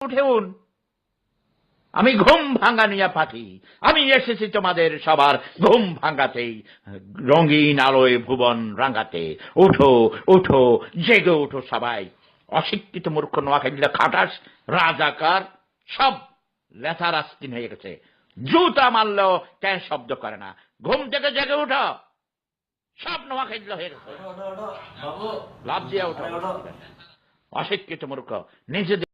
উঠেউন, আমি ঘুম ভাঙানিয়া পাখি, আমি এসেছি তোমাদের সবার ঘুম ভাঙাতেই, রঙিন আলোয় ভুবন রাঙাতে। উঠো উঠো, জেগে উঠো সবাই। অশিক্ষিত মূর্খ নোয়াখালীরা খাটাস রাজাকার সব লেথার আস্তিন হয়ে গেছে, জুতা মারলেও কেন শব্দ করে না। ঘুম থেকে জেগে উঠো, সব নোয়াখালী হয়ে গেছে, লাভ দিয়া উঠো। অশিক্ষিত মূর্খ নিজেদের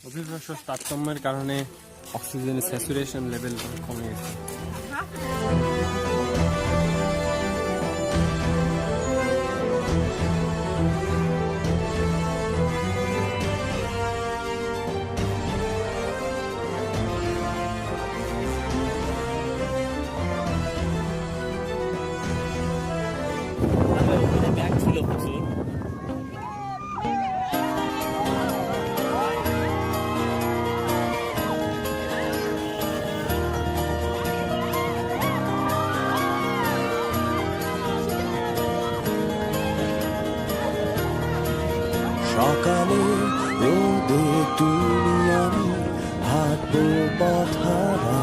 অভিবাসী তারতম্যের কারণে অক্সিজেনের স্যাচুরেশন লেভেল কমে গেছে। ব্যাগ ছিল প্রচুর। সকালে রোদে তুমি আমি হাঁটবো পথহারা,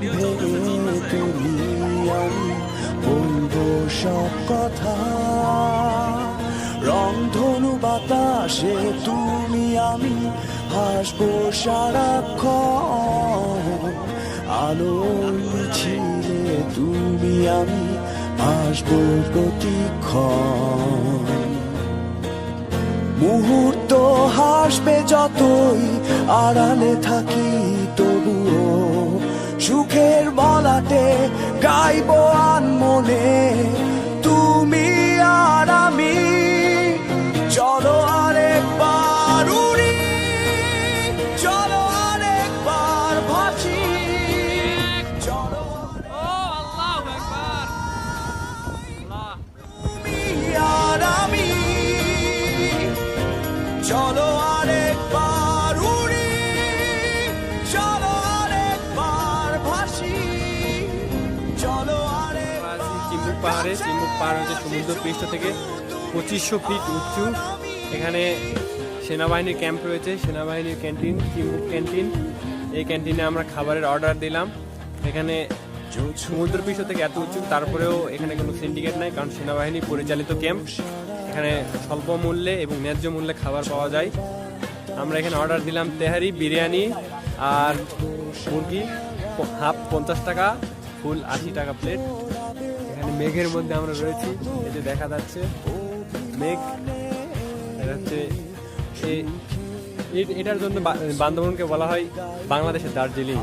ভেবে তুমি আমি বলবো সব কথা। রংধনু বাতাসে তুমি আমি হাসবো সারাক্ষণ, আলোর মিছিলে তুমি আমি আসবো প্রতিক্ষণ। মুহূর্ত হাসবে যতই আড়ালে থাকি, তবুও সুখের বলাতে গাইবো আনমনে তুমি আর আমি। চলো আরেকবার উড়ি, চলো আরেকবার ভাসি, চলো তুমি আর আমি। চলো আরেকবার উড়ি, চলো আরেকবার ভাসি, চলো চিম্বুক পাহাড়ে, চিম্বুক পাহাড় হচ্ছে সমুদ্র পৃষ্ঠ থেকে 2500 ফিট উঁচু। এখানে সেনাবাহিনীর ক্যাম্প রয়েছে, সেনাবাহিনীর ক্যান্টিন, চিম্বুক ক্যান্টিন। এই ক্যান্টিনে আমরা খাবারের অর্ডার দিলাম। এখানে সমুদ্র পৃষ্ঠ থেকে এত উঁচু, তারপরেও এখানে কোনো সিন্ডিকেট নাই, কারণ সেনাবাহিনী পরিচালিত ক্যাম্প। এখানে স্বল্প মূল্যে এবং ন্যায্য মূল্যে খাবার পাওয়া যায়। আমরা এখানে অর্ডার দিলাম তেহারি, বিরিয়ানি আর মুরগি, হাফ 50 টাকা, ফুল 80 টাকা প্লেট। এখানে মেঘের মধ্যে আমরা রয়েছি, এই যে দেখা যাচ্ছে মেঘ। এটা হচ্ছে এটার জন্য বান্দরবনকে বলা হয় বাংলাদেশের দার্জিলিং।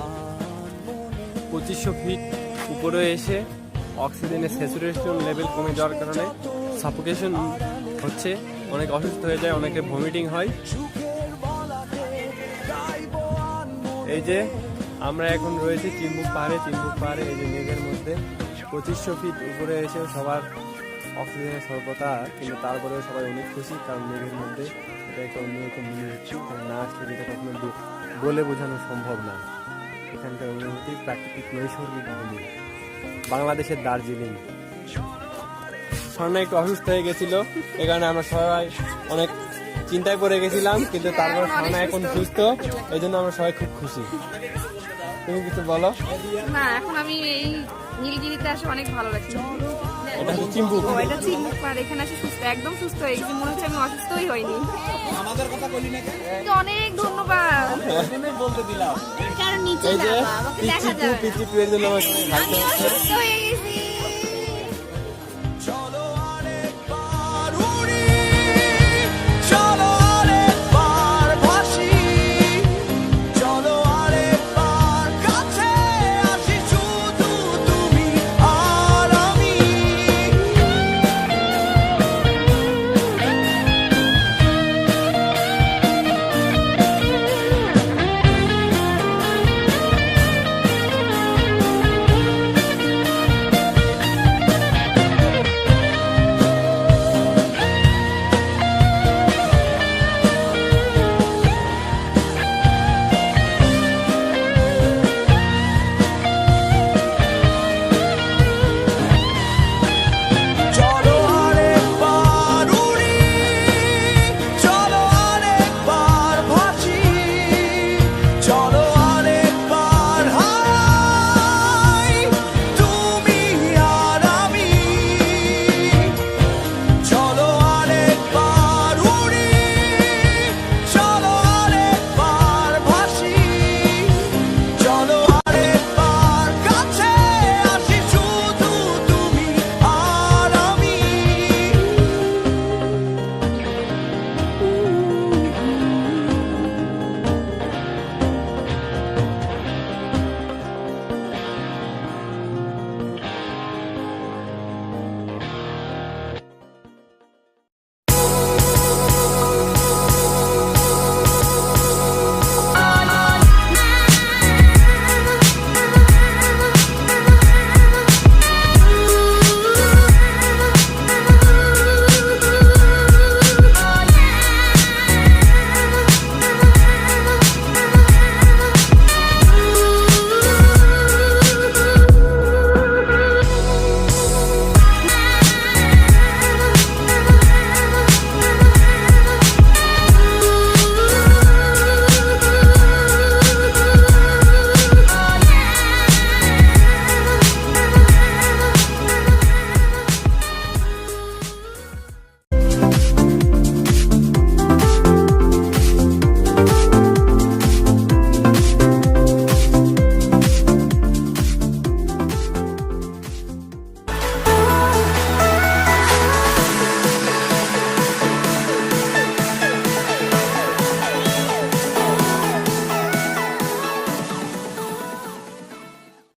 2500 ফিট উপরে এসে অক্সিজেনের স্যাচুরেশন লেভেল কমে যাওয়ার কারণে সাফোকেশন হচ্ছে, অনেক অসুস্থ হয়ে যায়, অনেকে ভমিটিং হয়। এই যে আমরা এখন রয়েছি চিম্বুক পাহাড়ে। চিম্বুক পাহাড়ে এই যে মেঘের মধ্যে 2500 ফিট উপরে এসে সবার অক্সিজেনের স্বল্পতা, কিন্তু তারপরেও সবাই অনেক খুশি, কারণ মেঘের মধ্যে এটা একটা অন্যরকম অনুভূতি, না আসলে যেটা কখনো বলে বোঝানো সম্ভব না। এখানকার অনুভূতি প্রাকৃতিক নৈসর্গিক ভূমি, বাংলাদেশের দার্জিলিং। স্বর্ণা একটু অসুস্থ হয়ে গেছিল, এ কারণে আমরা সবাই অনেক চিন্তায় পড়ে গেছিলাম, কিন্তু তারপর স্বর্ণা এখন সুস্থ, এই জন্য আমরা সবাই খুব খুশি। তুমি কিছু বলো? না, এখন আমি এই নীলগিরিতে আসে অনেক ভালো লাগছে। এটা হচ্ছে চিম্বুক। ও, এটা চিম্বুক পাহাড়। এখানে আসে সুস্থ, একদম সুস্থ হয়ে গেছি, মনে হচ্ছে আমি অসুস্থই হইনি। তো অনেক ধন্যবাদ। কারণ নিচে এই যে যাবা, আমাকে দেখা যাবে না। পিচি এর জন্য আমাকে আমি অসুস্থ হয়ে গেছি।